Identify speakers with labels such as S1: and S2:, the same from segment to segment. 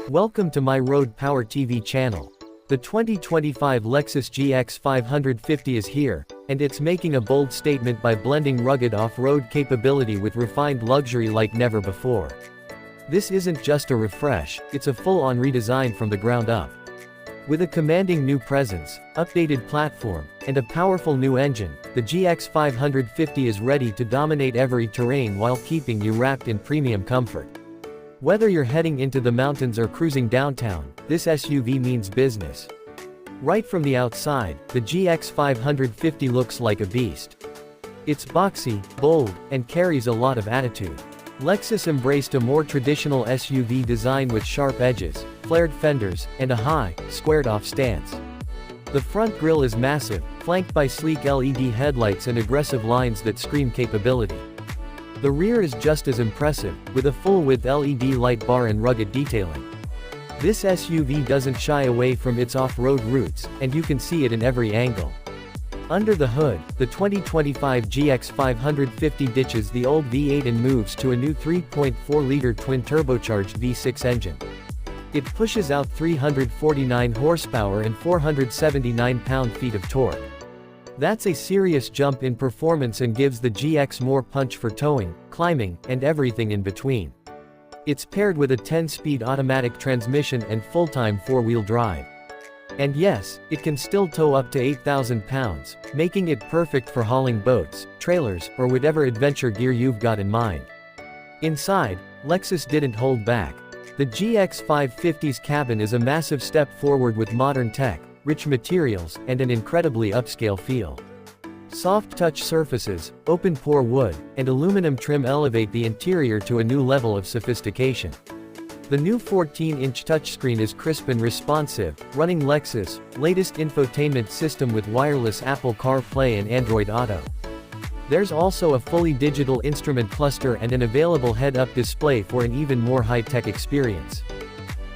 S1: Welcome to my Road Power TV channel. The 2025 Lexus GX 550 is here, and it's making a bold statement by blending rugged off-road capability with refined luxury like never before. This isn't just a refresh, it's a full-on redesign from the ground up. With a commanding new presence, updated platform, and a powerful new engine, the GX 550 is ready to dominate every terrain while keeping you wrapped in premium comfort. Whether you're heading into the mountains or cruising downtown, this SUV means business. Right from the outside, the GX 550 looks like a beast. It's boxy, bold, and carries a lot of attitude. Lexus embraced a more traditional SUV design with sharp edges, flared fenders, and a high, squared-off stance. The front grille is massive, flanked by sleek LED headlights and aggressive lines that scream capability. The rear is just as impressive, with a full-width LED light bar and rugged detailing. This SUV doesn't shy away from its off-road roots, and you can see it in every angle. Under the hood, the 2025 GX 550 ditches the old V8 and moves to a new 3.4-liter twin-turbocharged V6 engine. It pushes out 349 horsepower and 479 pound-feet of torque. That's a serious jump in performance and gives the GX more punch for towing, climbing, and everything in between. It's paired with a 10-speed automatic transmission and full-time four-wheel drive. And yes, it can still tow up to 8,000 pounds, making it perfect for hauling boats, trailers, or whatever adventure gear you've got in mind. Inside, Lexus didn't hold back. The GX 550's cabin is a massive step forward with modern tech, rich materials, and an incredibly upscale feel. Soft touch surfaces, open-pore wood, and aluminum trim elevate the interior to a new level of sophistication. The new 14-inch touchscreen is crisp and responsive, running Lexus' latest infotainment system with wireless Apple CarPlay and Android Auto. There's also a fully digital instrument cluster and an available head-up display for an even more high-tech experience.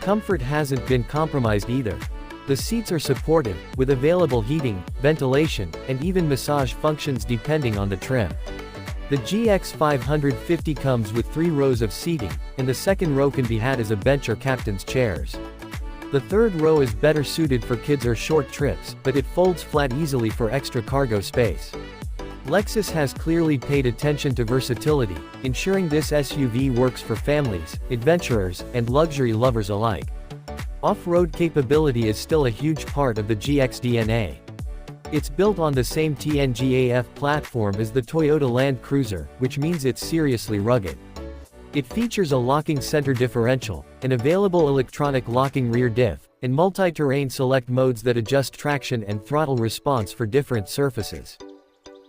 S1: Comfort hasn't been compromised either. The seats are supportive, with available heating, ventilation, and even massage functions depending on the trim. The GX 550 comes with 3 rows of seating, and the second row can be had as a bench or captain's chairs. The third row is better suited for kids or short trips, but it folds flat easily for extra cargo space. Lexus has clearly paid attention to versatility, ensuring this SUV works for families, adventurers, and luxury lovers alike. Off-road capability is still a huge part of the GX DNA. It's built on the same TNGA-F platform as the Toyota Land Cruiser, which means it's seriously rugged. It features a locking center differential, an available electronic locking rear diff, and multi-terrain select modes that adjust traction and throttle response for different surfaces.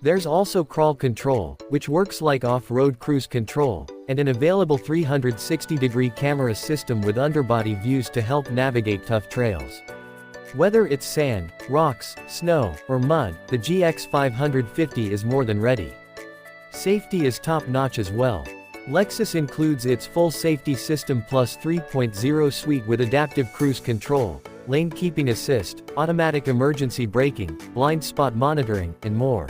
S1: There's also crawl control, which works like off-road cruise control, and an available 360-degree camera system with underbody views to help navigate tough trails. Whether it's sand, rocks, snow, or mud, the GX 550 is more than ready. Safety is top-notch as well. Lexus includes its full safety system plus 3.0 suite with adaptive cruise control, lane keeping assist, automatic emergency braking, blind spot monitoring, and more.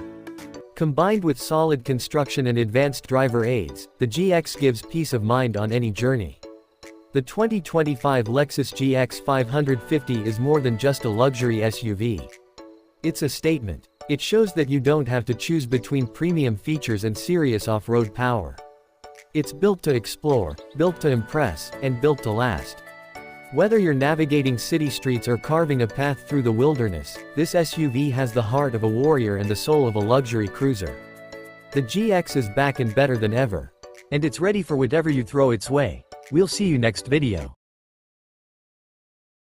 S1: Combined with solid construction and advanced driver aids, the GX gives peace of mind on any journey. The 2025 Lexus GX 550 is more than just a luxury SUV. It's a statement. It shows that you don't have to choose between premium features and serious off-road power. It's built to explore, built to impress, and built to last. Whether you're navigating city streets or carving a path through the wilderness, this SUV has the heart of a warrior and the soul of a luxury cruiser. The GX is back and better than ever. And it's ready for whatever you throw its way. We'll see you next video.